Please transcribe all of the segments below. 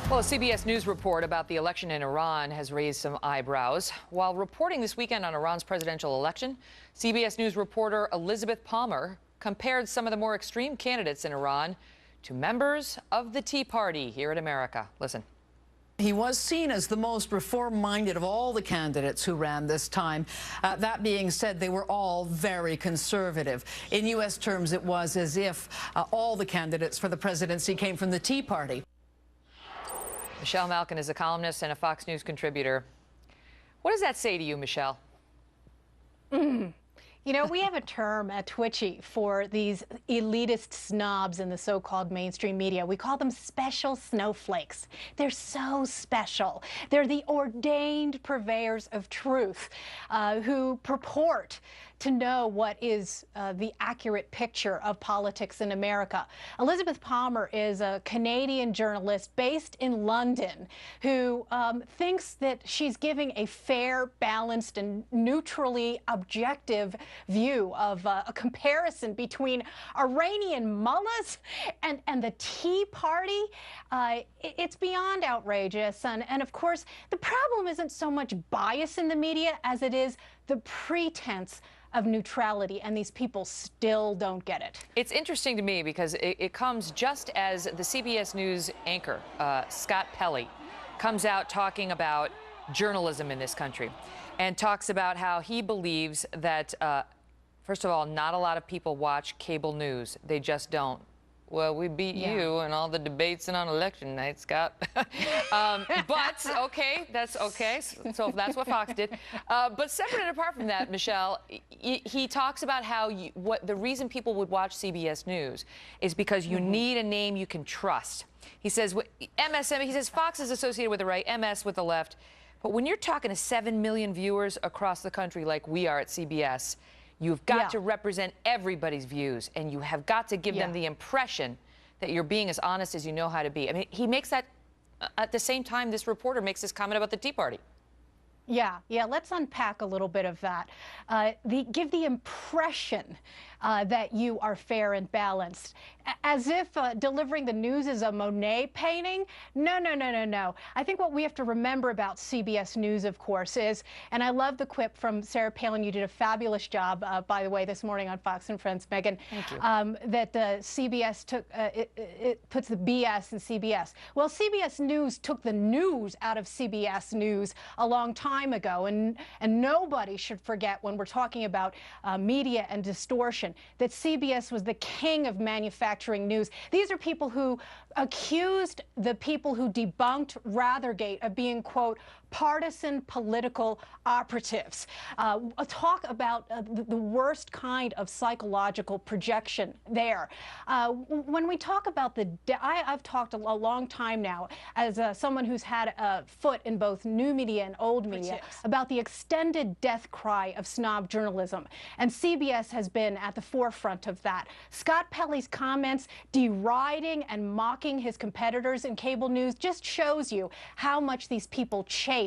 Well, a CBS News report about the election in Iran has raised some eyebrows. While reporting this weekend on Iran's presidential election, CBS News reporter Elizabeth Palmer compared some of the more extreme candidates in Iran to members of the Tea Party here in America. Listen. He was seen as the most reform-minded of all the candidates who ran this time. That being said, they were all very conservative. In U.S. terms, it was as if all the candidates for the presidency came from the Tea Party. Michelle Malkin is a columnist and a Fox News contributor. What does that say to you, Michelle? You know, we have a term at Twitchy for these elitist snobs in the so-called mainstream media. We call them special snowflakes. They're so special. They're the ordained purveyors of truth who purport to know what is the accurate picture of politics in America. Elizabeth Palmer is a Canadian journalist based in London who thinks that she's giving a fair, balanced, and neutrally objective view of a comparison between Iranian mullahs and the Tea Party. It's beyond outrageous. And of course, the problem isn't so much bias in the media as it is the pretense of neutrality, and these people still don't get it. It's interesting to me because it comes just as the CBS News anchor, Scott Pelley, comes out talking about journalism in this country and talks about how he believes that, first of all, not a lot of people watch cable news. They just don't. Well, we beat you in all the debates and on election night, Scott. But, okay, that's okay. So that's what Fox did. But separate and apart from that, Michelle, he talks about how what the reason people would watch CBS News is because you need a name you can trust. He says, MSM, he says Fox is associated with the right, MS with the left. But when you're talking to 7 million viewers across the country like we are at CBS, you've got to represent everybody's views, and you have got to give them the impression that you're being as honest as you know how to be. I mean, he makes that at the same time this reporter makes this comment about the Tea Party. Yeah, let's unpack a little bit of that. Give the impression that you are fair and balanced, as if delivering the news is a Monet painting. No. I think what we have to remember about CBS News, of course, is, and I love the quip from Sarah Palin. You did a fabulous job, by the way, this morning on Fox and Friends, Megyn. Thank you. That CBS took, it puts the BS in CBS. Well, CBS News took the news out of CBS News a long time ago, and nobody should forget when we're talking about media and distortion that CBS was the king of manufacturing news. These are people who accused the people who debunked Rathergate of being, quote, partisan political operatives. Talk about the worst kind of psychological projection there. When we talk about I've talked a long time now as someone who's had a foot in both new media and old media about the extended death cry of snob journalism. And CBS has been at the forefront of that. Scott Pelley's comments deriding and mocking his competitors in cable news just shows you how much these people chafe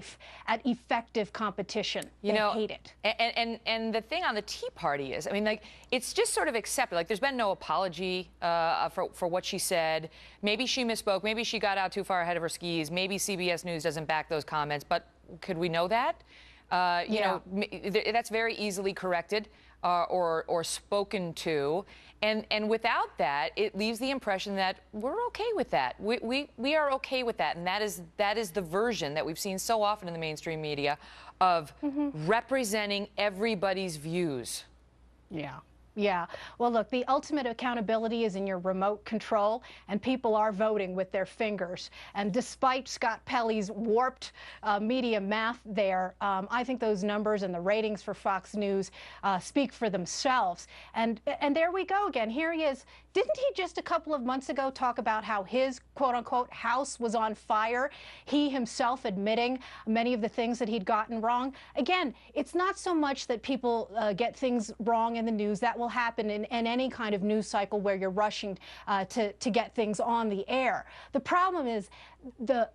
at effective competition. They hate it. And the thing on the Tea Party is, I mean, like, it's just sort of accepted. Like, there's been no apology for what she said. Maybe she misspoke. Maybe she got out too far ahead of her skis. Maybe CBS News doesn't back those comments. But could we know that? You know, that's very easily corrected or spoken to. And without that, it leaves the impression that we're okay with that. We are okay with that. And that is the version that we've seen so often in the mainstream media of representing everybody's views. Yeah. Well, look, the ultimate accountability is in your remote control, and people are voting with their fingers. And despite Scott Pelley's warped media math there, I think those numbers and the ratings for Fox News speak for themselves. And there we go again. Here he is. Didn't he just a couple of months ago talk about how his, quote-unquote, house was on fire? He himself admitting many of the things that he'd gotten wrong. Again, it's not so much that people get things wrong in the news. That will happen in any kind of news cycle where you're rushing to get things on the air. The problem is the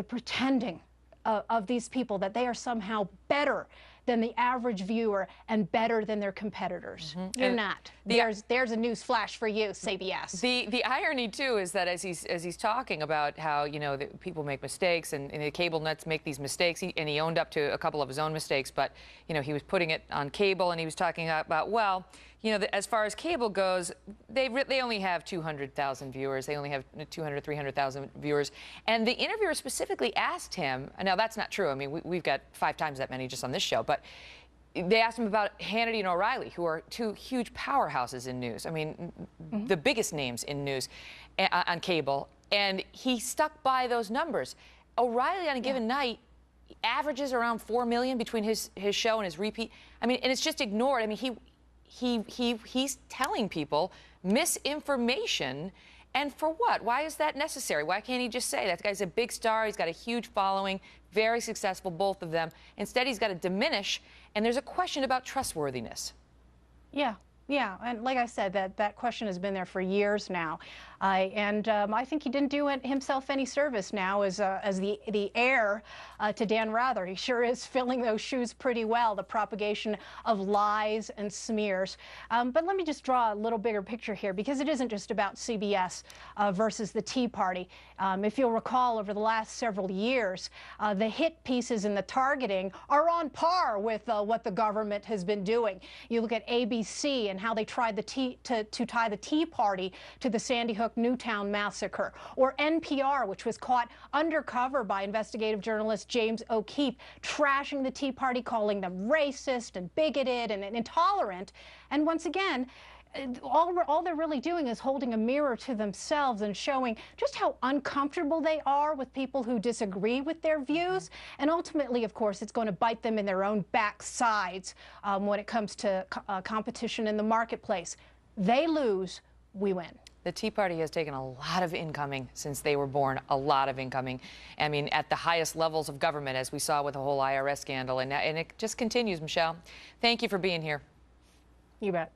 pretending of these people that they are somehow better than the average viewer and better than their competitors. You're not. There's a news flash for you, CBS. The irony too is that as he's talking about how, you know, people make mistakes and the cable nets make these mistakes, and he owned up to a couple of his own mistakes, but you know, he was putting it on cable, and he was talking about, well, you know, as far as cable goes, they only have 200,000 viewers. They only have 200, 300,000 viewers. And the interviewer specifically asked him, now that's not true. I mean, we've got 5 times that many just on this show, but they asked him about Hannity and O'Reilly, who are 2 huge powerhouses in news. I mean, the biggest names in news on cable. And he stuck by those numbers. O'Reilly on a given night averages around 4 million between his show and his repeat. I mean, and it's just ignored. I mean, he's telling people misinformation, and for what? Why is that necessary? Why can't he just say that guy's a big star, he's got a huge following, very successful, both of them. Instead, he's got to diminish, and there's a question about trustworthiness. Yeah, and like I said, that question has been there for years now, and I think he didn't do himself any service now as the heir to Dan Rather. He sure is filling those shoes pretty well, the propagation of lies and smears. But let me just draw a little bigger picture here, because it isn't just about CBS versus the Tea Party. If you'll recall, over the last several years, the hit pieces and the targeting are on par with what the government has been doing. You look at ABC and how they tried to tie the Tea Party to the Sandy Hook Newtown massacre, or NPR, which was caught undercover by investigative journalist James O'Keefe, trashing the Tea Party, calling them racist and bigoted and intolerant. And once again, all they're really doing is holding a mirror to themselves and showing just how uncomfortable they are with people who disagree with their views. And ultimately, of course, it's going to bite them in their own backsides when it comes to competition in the marketplace. They lose, we win. The Tea Party has taken a lot of incoming since they were born, a lot of incoming. I mean, at the highest levels of government, as we saw with the whole IRS scandal. And it just continues, Michelle. Thank you for being here. You bet.